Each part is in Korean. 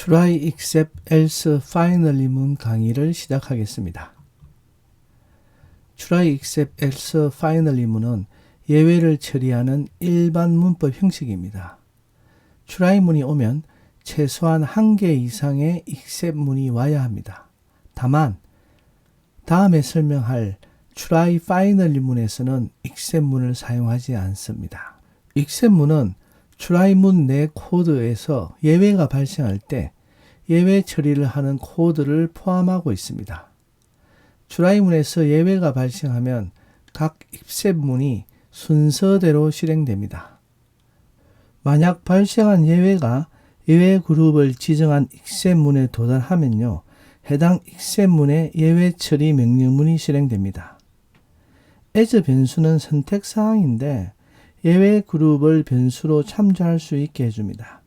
Try except else finally문 강의를 시작하겠습니다. Try except else finally문은 예외를 처리하는 일반 문법 형식입니다. try문이 오면 최소한 한 개 이상의 except문이 와야 합니다. 다만 다음에 설명할 try finally문에서는 except문을 사용하지 않습니다. except문은 try문 내 코드에서 예외가 발생할 때 예외 처리를 하는 코드를 포함하고 있습니다. try문에서 예외가 발생하면 각 except문이 순서대로 실행됩니다. 만약 발생한 예외가 예외 그룹을 지정한 except문에 도달하면요, 해당 except문의 예외 처리 명령문이 실행됩니다. as 변수는 선택사항인데 예외 그룹을 변수로 참조할 수 있게 해줍니다.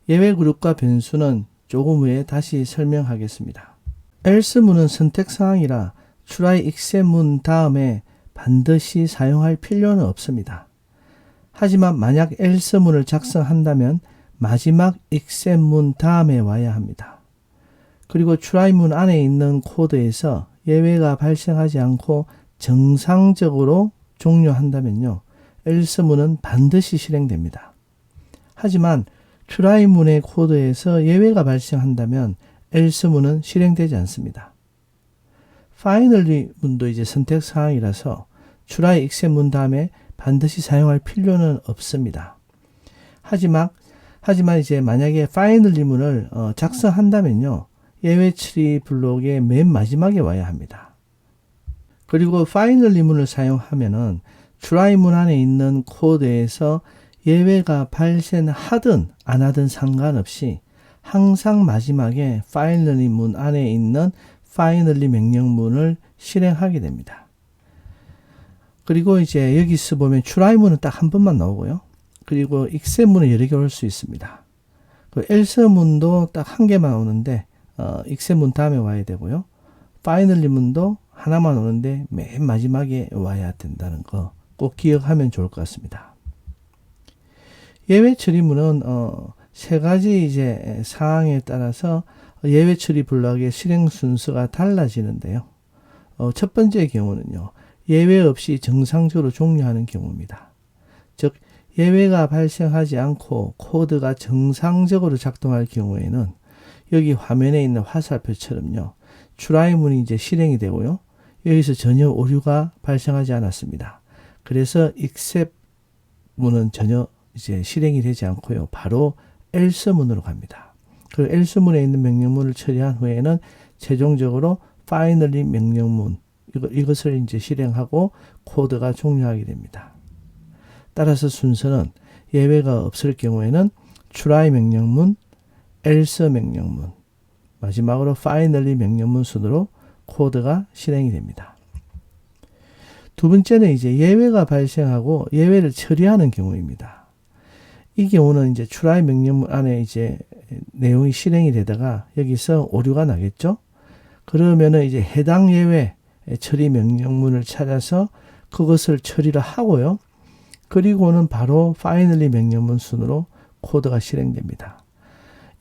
예외 그룹과 변수는 조금 후에 다시 설명하겠습니다. else문은 선택사항이라 try except문 다음에 반드시 사용할 필요는 없습니다. 하지만 만약 else문을 작성한다면 마지막 except문 다음에 와야 합니다. 그리고 try문 안에 있는 코드에서 예외가 발생하지 않고 정상적으로 종료한다면요, else문은 반드시 실행됩니다. 하지만 try문의 코드에서 예외가 발생한다면 else문은 실행되지 않습니다. finally문도 이제 선택사항이라서 try except문 다음에 반드시 사용할 필요는 없습니다. 하지만 이제 만약에 finally문을 작성한다면요, 예외 처리 블록의 맨 마지막에 와야 합니다. 그리고 finally문을 사용하면은 try문 안에 있는 코드에서 예외가 발생하든 안 하든 상관없이 항상 마지막에 finally문 안에 있는 finally 명령문을 실행하게 됩니다. 그리고 이제 여기서 보면 try문은 딱 한 번만 나오고요. 그리고 except문은 여러 개 올 수 있습니다. 그 else문도 딱 한 개만 오는데 except문 다음에 와야 되고요. finally문도 하나만 오는데 맨 마지막에 와야 된다는 거 꼭 기억하면 좋을 것 같습니다. 예외 처리문은 세 가지 이제 상황에 따라서 예외 처리 블록의 실행 순서가 달라지는데요. 첫 번째 경우는요, 예외 없이 정상적으로 종료하는 경우입니다. 즉 예외가 발생하지 않고 코드가 정상적으로 작동할 경우에는 여기 화면에 있는 화살표처럼요, try문이 이제 실행이 되고요, 여기서 전혀 오류가 발생하지 않았습니다. 그래서 except문은 전혀 이제 실행이 되지 않고요, 바로 else문으로 갑니다. 그 else문에 있는 명령문을 처리한 후에는 최종적으로 finally 명령문, 이것을 이제 실행하고 코드가 종료하게 됩니다. 따라서 순서는 예외가 없을 경우에는 try 명령문, else 명령문, 마지막으로 finally 명령문 순으로 코드가 실행이 됩니다. 두 번째는 이제 예외가 발생하고 예외를 처리하는 경우입니다. 이 경우는 이제 try 명령문 안에 이제 내용이 실행이 되다가 여기서 오류가 나겠죠? 그러면은 이제 해당 예외 처리 명령문을 찾아서 그것을 처리를 하고요. 그리고는 바로 finally 명령문 순으로 코드가 실행됩니다.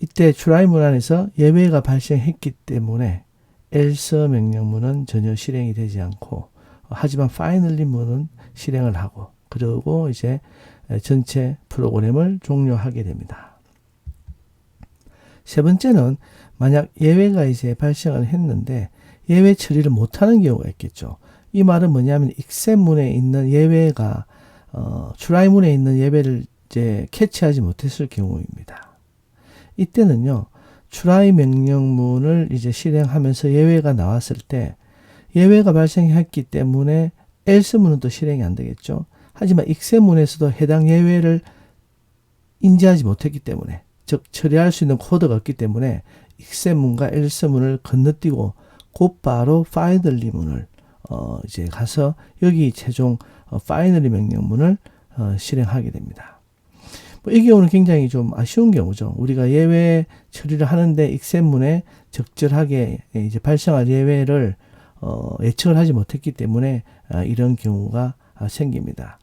이때 try문 안에서 예외가 발생했기 때문에 else 명령문은 전혀 실행이 되지 않고, 하지만 finally문은 실행을 하고, 그리고 이제 전체 프로그램을 종료하게 됩니다. 세 번째는 만약 예외가 이제 발생을 했는데 예외 처리를 못하는 경우가 있겠죠. 이 말은 뭐냐면 except문에 있는 예외가 try문에 있는 예외를 이제 캐치하지 못했을 경우입니다. 이때는요, try 명령문을 이제 실행하면서 예외가 나왔을 때 예외가 발생했기 때문에 else문은 또 실행이 안 되겠죠. 하지만 except문에서도 해당 예외를 인지하지 못했기 때문에, 즉 처리할 수 있는 코드가 없기 때문에 except문과 else문을 건너뛰고 곧바로 finally문을 이제 가서 여기 최종 finally 명령문을 실행하게 됩니다. 이 경우는 굉장히 좀 아쉬운 경우죠. 우리가 예외 처리를 하는데 except문에 적절하게 이제 발생할 예외를 예측을 하지 못했기 때문에 이런 경우가 생깁니다.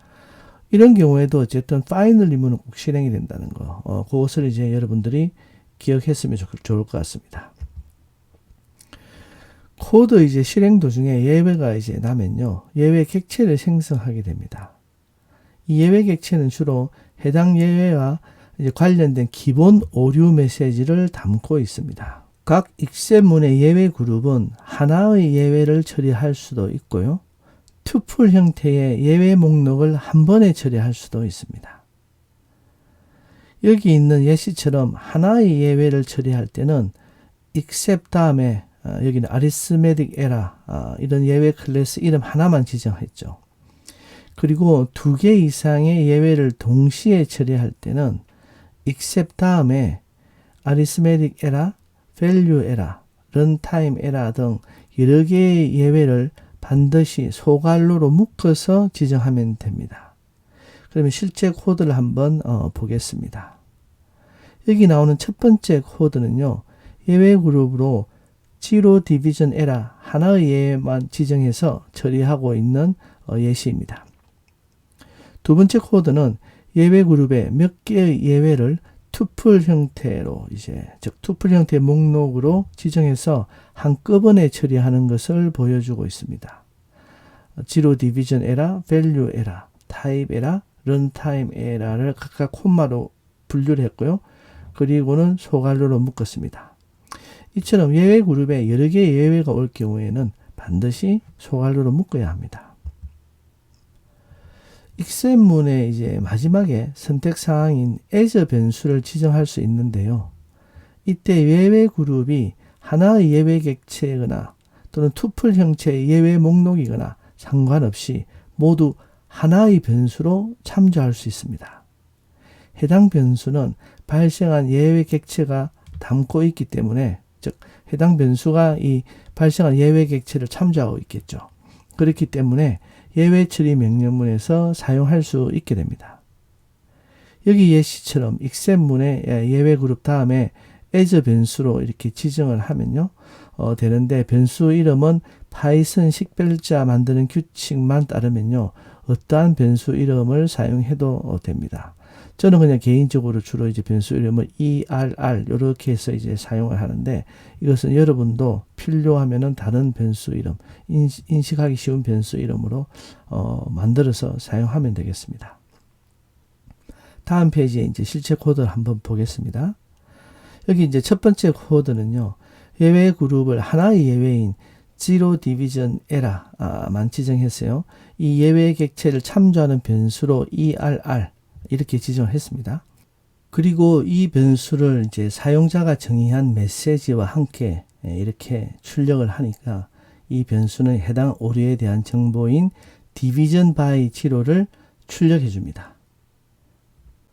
이런 경우에도 어쨌든 finally문은 꼭 실행이 된다는 거, 그것을 이제 여러분들이 기억했으면 좋을 것 같습니다. 코드 이제 실행 도중에 예외가 이제 나면요, 예외 객체를 생성하게 됩니다. 이 예외 객체는 주로 해당 예외와 이제 관련된 기본 오류 메시지를 담고 있습니다. 각 익셉문의 예외 그룹은 하나의 예외를 처리할 수도 있고요, 투풀 형태의 예외 목록을 한 번에 처리할 수도 있습니다. 여기 있는 예시처럼 하나의 예외를 처리할 때는 except 다음에 여기는 arithmetic error 이런 예외 클래스 이름 하나만 지정했죠. 그리고 2개 이상의 예외를 동시에 처리할 때는 except 다음에 arithmetic error, value error, runtime error 등 여러 개의 예외를 반드시 소괄호로 묶어서 지정하면 됩니다. 그러면 실제 코드를 한번 보겠습니다. 여기 나오는 첫 번째 코드는요, 예외 그룹으로 zero division error 하나의 예외만 지정해서 처리하고 있는 예시입니다. 두 번째 코드는 예외 그룹의 몇 개의 예외를 투풀 형태로 즉 투풀 형태의 목록으로 지정해서 한꺼번에 처리하는 것을 보여주고 있습니다. zero division error, value error, type error, runtime error를 각각 콤마로 분류를 했고요. 그리고는 소괄호로 묶었습니다. 이처럼 예외 그룹에 여러 개의 예외가 올 경우에는 반드시 소괄호로 묶어야 합니다. 익셉문의 이제 마지막에 선택 사항인 as 변수를 지정할 수 있는데요. 이때 예외 그룹이 하나의 예외 객체이거나 또는 투풀 형태의 예외 목록이거나 상관없이 모두 하나의 변수로 참조할 수 있습니다. 해당 변수는 발생한 예외 객체가 담고 있기 때문에, 즉 해당 변수가 이 발생한 예외 객체를 참조하고 있겠죠. 그렇기 때문에 예외 처리 명령문에서 사용할 수 있게 됩니다. 여기 예시처럼 익셉문의 예외 그룹 다음에 as 변수로 이렇게 지정을 하면요, 되는데 변수 이름은 파이썬 식별자 만드는 규칙만 따르면요, 어떠한 변수 이름을 사용해도 됩니다. 저는 그냥 개인적으로 주로 이제 변수 이름을 ERR 이렇게 해서 이제 사용을 하는데, 이것은 여러분도 필요하면은 다른 변수 이름, 인식하기 쉬운 변수 이름으로 만들어서 사용하면 되겠습니다. 다음 페이지에 이제 실제 코드를 한번 보겠습니다. 여기 이제 첫 번째 코드는요, 예외 그룹을 하나의 예외인 zero division error만 지정했어요. 이 예외 객체를 참조하는 변수로 ERR 이렇게 지정을 했습니다. 그리고 이 변수를 이제 사용자가 정의한 메시지와 함께 이렇게 출력을 하니까 이 변수는 해당 오류에 대한 정보인 division by zero를 출력해 줍니다.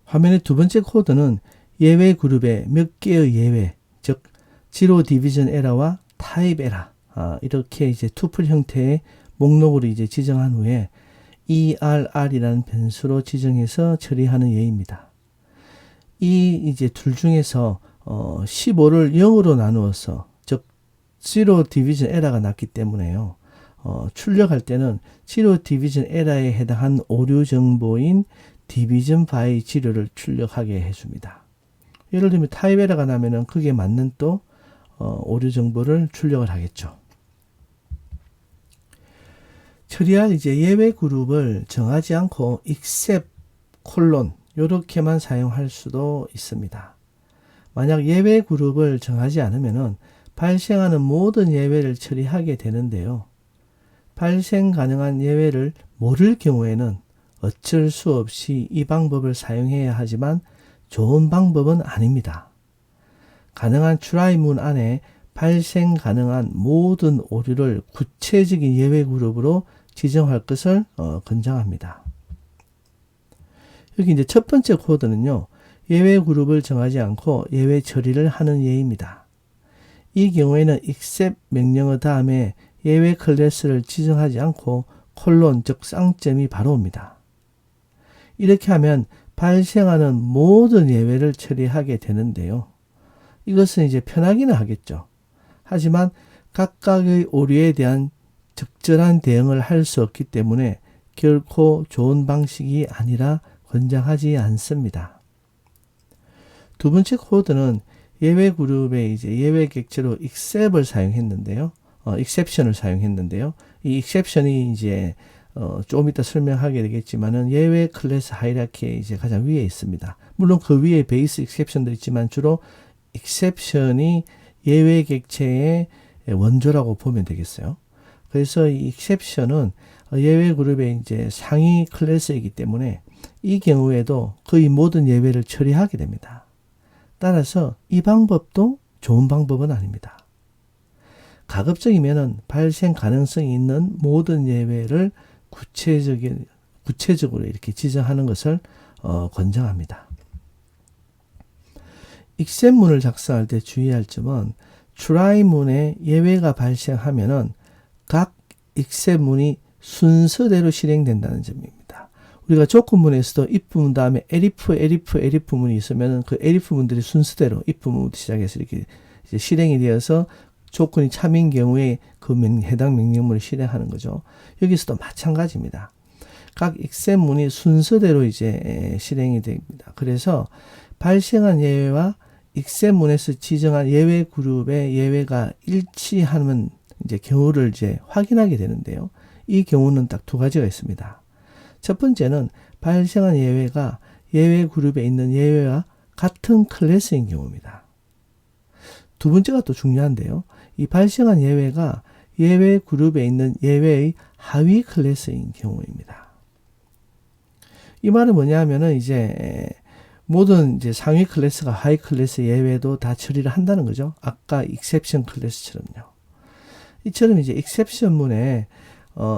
화면의 두 번째 코드는 예외 그룹의 몇 개의 예외, 즉 zero division error와 type error 이렇게 이제 투풀 형태의 목록으로 이제 지정한 후에 ERR이라는 변수로 지정해서 처리하는 예입니다. 이 이제 둘 중에서 15를 0으로 나누어서, 즉 zero division error가 났기 때문에요, 출력할 때는 zero division error에 해당한 오류 정보인 division by zero를 출력하게 해줍니다. 예를 들면 type error가 나면은 그게 맞는 또 오류 정보를 출력을 하겠죠. 처리할 이제 예외 그룹을 정하지 않고 except 이렇게만 사용할 수도 있습니다. 만약 예외 그룹을 정하지 않으면은 발생하는 모든 예외를 처리하게 되는데요. 발생 가능한 예외를 모를 경우에는 어쩔 수 없이 이 방법을 사용해야 하지만 좋은 방법은 아닙니다. 가능한 try문 안에 발생 가능한 모든 오류를 구체적인 예외 그룹으로 지정할 것을 권장합니다. 여기 이제 첫 번째 코드는요, 예외 그룹을 정하지 않고 예외 처리를 하는 예입니다. 이 경우에는 except 명령어 다음에 예외 클래스를 지정하지 않고 즉 쌍점이 바로 옵니다. 이렇게 하면 발생하는 모든 예외를 처리하게 되는데요. 이것은 이제 편하기는 하겠죠. 하지만 각각의 오류에 대한 적절한 대응을 할 수 없기 때문에 결코 좋은 방식이 아니라 권장하지 않습니다. 두 번째 코드는 예외 그룹의 이제 예외 객체로 except을 사용했는데요. exception을 사용했는데요. 이 exception이 이제 좀 이따 설명하게 되겠지만은 예외 클래스 하이라키의 이제 가장 위에 있습니다. 물론 그 위에 베이스 exception도 있지만 주로 exception이 예외 객체의 원조라고 보면 되겠어요. 그래서 이 exception은 예외 그룹의 이제 상위 클래스이기 때문에 이 경우에도 거의 모든 예외를 처리하게 됩니다. 따라서 이 방법도 좋은 방법은 아닙니다. 가급적이면은 발생 가능성이 있는 모든 예외를 구체적으로 이렇게 지정하는 것을 권장합니다. excep문을 작성할 때 주의할 점은 try문에 예외가 발생하면은 각 excep문이 순서대로 실행된다는 점입니다. 우리가 조건문에서도 if문 다음에 elif문이 있으면 그 elif문들이 순서대로 if문부터 시작해서 이렇게 이제 실행이 되어서 조건이 참인 경우에 그 해당 명령문을 실행하는 거죠. 여기서도 마찬가지입니다. 각 excep문이 순서대로 이제 실행이 됩니다. 그래서 발생한 예외와 excep문에서 지정한 예외 그룹의 예외가 일치하는 이제 경우를 이제 확인하게 되는데요. 이 경우는 딱 두 가지가 있습니다. 첫 번째는 발생한 예외가 예외 그룹에 있는 예외와 같은 클래스인 경우입니다. 두 번째가 또 중요한데요. 이 발생한 예외가 예외 그룹에 있는 예외의 하위 클래스인 경우입니다. 이 말은 뭐냐 하면은 이제 모든 이제 상위 클래스가 하위 클래스 예외도 다 처리를 한다는 거죠. 아까 exception 클래스처럼요. 이처럼 이제 exception문에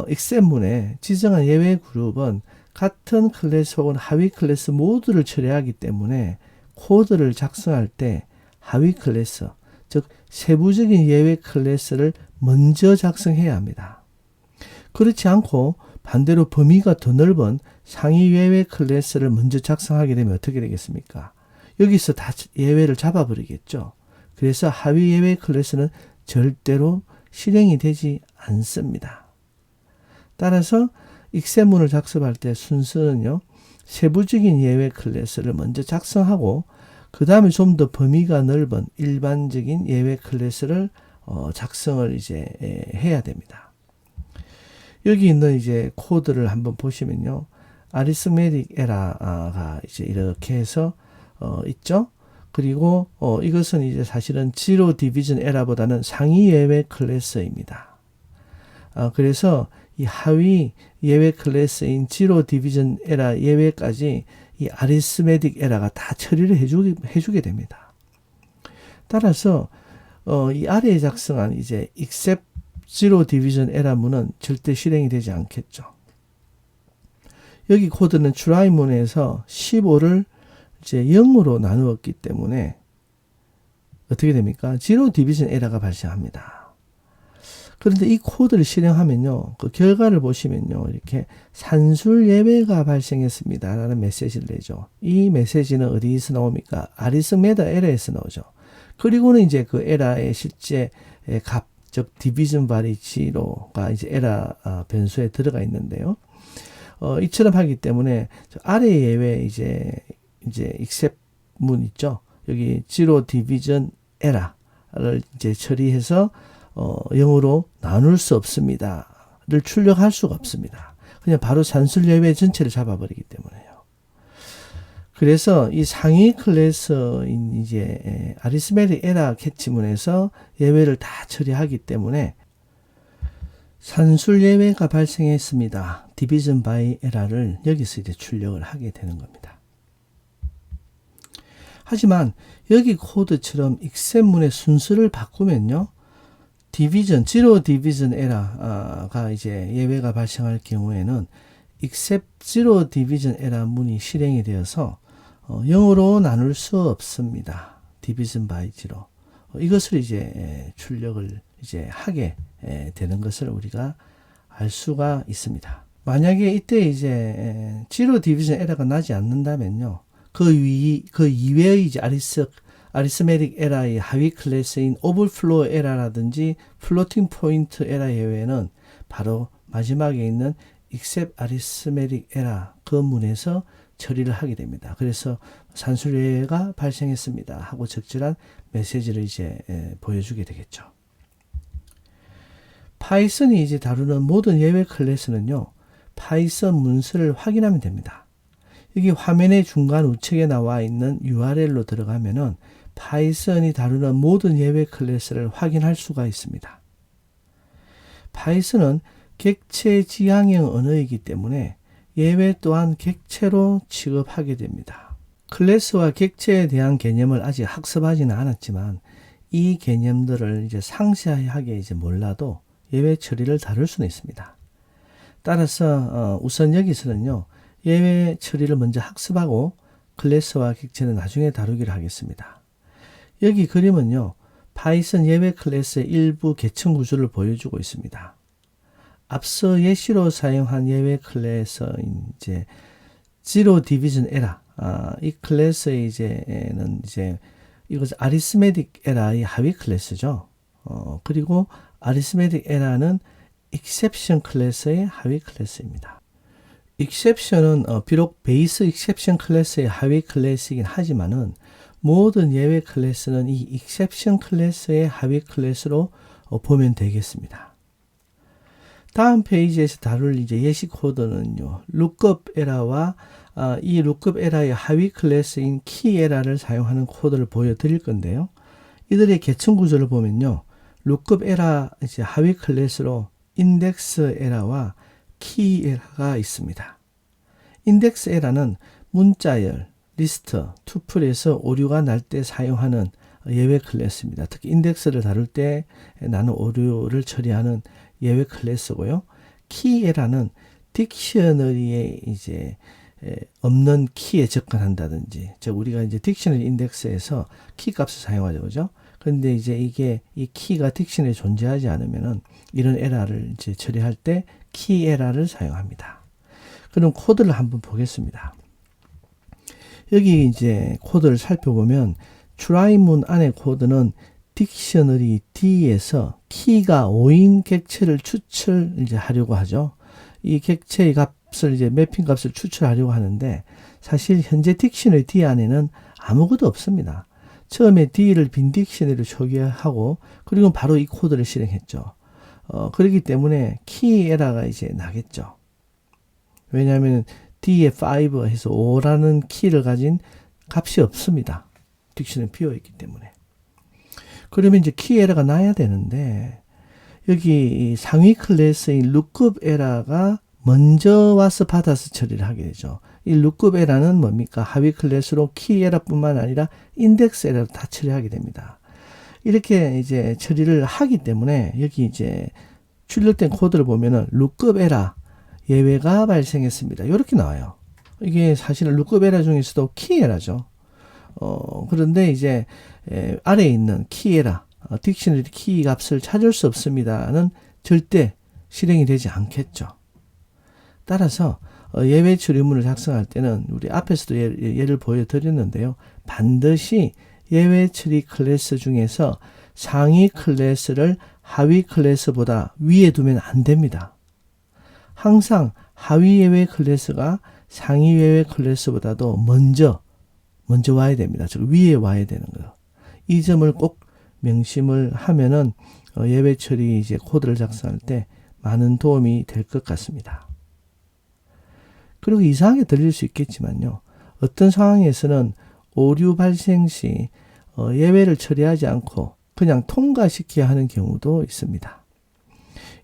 excep문에 지정한 예외 그룹은 같은 클래스 혹은 하위 클래스 모두를 처리하기 때문에 코드를 작성할 때 하위 클래스, 즉 세부적인 예외 클래스를 먼저 작성해야 합니다. 그렇지 않고 반대로 범위가 더 넓은 상위 예외 클래스를 먼저 작성하게 되면 어떻게 되겠습니까? 여기서 다 예외를 잡아버리겠죠. 그래서 하위 예외 클래스는 절대로 실행이 되지 않습니다. 따라서 excep문을 작성할 때 순서는요, 세부적인 예외 클래스를 먼저 작성하고 그 다음에 좀 더 범위가 넓은 일반적인 예외 클래스를 작성을 이제 해야 됩니다. 여기 있는 이제 코드를 한번 보시면요, arithmetic error가 이제 이렇게 해서 있죠. 그리고 이것은 이제 사실은 zero division error보다는 상위 예외 클래스입니다. 그래서 이 하위 예외 클래스인 zero division error 예외까지 이 arithmetic error가 다 처리를 해주게 됩니다. 따라서 이 아래에 작성한 이제 except zero division error 문은 절대 실행이 되지 않겠죠. 여기 코드는 try문에서 15를 이제 0으로 나누었기 때문에 어떻게 됩니까? zero division error가 발생합니다. 그런데 이 코드를 실행하면요, 그 결과를 보시면요, 이렇게 산술 예외가 발생했습니다 라는 메시지를 내죠. 이 메시지는 어디서 나옵니까? arithmetic error에서 나오죠. 그리고는 이제 그 에러의 실제 값, 즉 division by zero가 이제 에러 변수에 들어가 있는데요. 이처럼 하기 때문에 아래 예외 이제 except 문 있죠. 여기 zero division error를 이제 처리해서 0으로 나눌 수 없습니다를 출력할 수가 없습니다. 그냥 바로 산술 예외 전체를 잡아버리기 때문에요. 그래서 이 상위 클래스인 이제 arithmetic error 캐치문에서 예외를 다 처리하기 때문에 산술 예외가 발생했습니다. division by error를 여기서 이제 출력을 하게 되는 겁니다. 하지만 여기 코드처럼 excep문의 순서를 바꾸면요, zero division error가 이제 예외가 발생할 경우에는 except zero division error 문이 실행이 되어서 0으로 나눌 수 없습니다. division by zero. 이것을 이제 출력을 이제 하게 되는 것을 우리가 알 수가 있습니다. 만약에 이때 이제 zero division error가 나지 않는다면요, 그 이외의 이제 arithmetic error의 하위 클래스인 overflow error라든지 floating point error 예외는 바로 마지막에 있는 except arithmetic error 그 문에서 처리를 하게 됩니다. 그래서 산술 예외가 발생했습니다 하고 적절한 메시지를 이제 보여주게 되겠죠. 파이썬이 이제 다루는 모든 예외 클래스는요, 파이썬 문서를 확인하면 됩니다. 여기 화면의 중간 우측에 나와 있는 URL로 들어가면은 파이썬이 다루는 모든 예외 클래스를 확인할 수가 있습니다. 파이썬은 객체 지향형 언어이기 때문에 예외 또한 객체로 취급하게 됩니다. 클래스와 객체에 대한 개념을 아직 학습하지는 않았지만 이 개념들을 이제 상세하게 이제 몰라도 예외 처리를 다룰 수는 있습니다. 따라서 우선 여기서는요, 예외 처리를 먼저 학습하고 클래스와 객체는 나중에 다루기로 하겠습니다. 여기 그림은요, 파이썬 예외 클래스의 일부 계층 구조를 보여주고 있습니다. 앞서 예시로 사용한 예외 클래스인 이제 Zero Division Error, 이 클래스의 이제는 이제 이것은 Arithmetic Error의 하위 클래스죠. 그리고 Arithmetic Error는 Exception 클래스의 하위 클래스입니다. Exception은 비록 베이스 Exception 클래스의 하위 클래스이긴 하지만은 모든 예외 클래스는 이 Exception 클래스의 하위 클래스로 보면 되겠습니다. 다음 페이지에서 다룰 이제 예시 코드는요, lookup 에러와 이 lookup 에러의 하위 클래스인 key 에러를 사용하는 코드를 보여드릴 건데요. 이들의 계층 구조를 보면요, lookup 에러 이제 하위 클래스로 index 에러와 key 에러가 있습니다. index 에러는 문자열, 리스트, 투플에서 오류가 날 때 사용하는 예외 클래스입니다. 특히 인덱스를 다룰 때 나는 오류를 처리하는 예외 클래스고요. key 에러는 딕셔너리에 이제 없는 키에 접근한다든지, 즉 우리가 이제 딕셔너리 인덱스에서 키 값을 사용하죠, 그죠? 그런데 이제 이게 이 키가 딕셔너리에 존재하지 않으면은 이런 에러를 이제 처리할 때 키 에러를 사용합니다. 그럼 코드를 한번 보겠습니다. 여기 이제 코드를 살펴보면 try문 안의 코드는 딕셔너리 D에서 키가 5인 객체를 추출 이제 하려고 하죠. 이 객체의 값을 이제 매핑 값을 추출하려고 하는데 사실 현재 딕셔너리 D 안에는 아무것도 없습니다. 처음에 D를 빈 딕셔너리로 초기화하고 그리고 바로 이 코드를 실행했죠. 그렇기 때문에 키 에러가 이제 나겠죠. 왜냐하면 D에 5 해서 5라는 키를 가진 값이 없습니다. 딕셔너리 비어 있기 때문에. 그러면 이제 키 에러가 나야 되는데 여기 상위 클래스인 lookup 에러가 먼저 와서 받아서 처리를 하게 되죠. 이 lookup 에러는 뭡니까? 하위 클래스로 키 에러뿐만 아니라 인덱스 에러를 다 처리하게 됩니다. 이렇게 이제 처리를 하기 때문에 여기 이제 출력된 코드를 보면은 lookup 에러 예외가 발생했습니다. 이렇게 나와요. 이게 사실은 lookup 에러 중에서도 키 에러죠. 그런데 이제 아래에 있는 키 에러, 딕셔너리 키 값을 찾을 수 없습니다는 절대 실행이 되지 않겠죠. 따라서 예외 처리문을 작성할 때는 우리 앞에서도 예를 보여드렸는데요. 반드시 예외 처리 클래스 중에서 상위 클래스를 하위 클래스보다 위에 두면 안 됩니다. 항상 하위 예외 클래스가 상위 예외 클래스보다도 먼저 와야 됩니다. 즉 위에 와야 되는 거. 이 점을 꼭 명심을 하면은 예외 처리 이제 코드를 작성할 때 많은 도움이 될 것 같습니다. 그리고 이상하게 들릴 수 있겠지만요. 어떤 상황에서는 오류 발생 시 예외를 처리하지 않고 그냥 통과시켜야 하는 경우도 있습니다.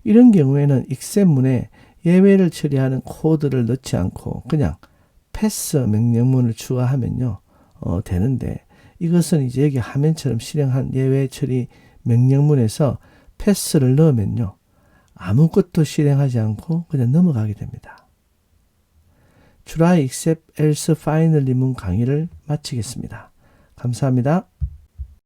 이런 경우에는 excep문에 예외를 처리하는 코드를 넣지 않고 그냥 패스 명령문을 추가하면요. 되는데 이것은 이제 여기 화면처럼 실행한 예외 처리 명령문에서 패스를 넣으면요. 아무것도 실행하지 않고 그냥 넘어가게 됩니다. try except else finally문 강의를 마치겠습니다. 감사합니다.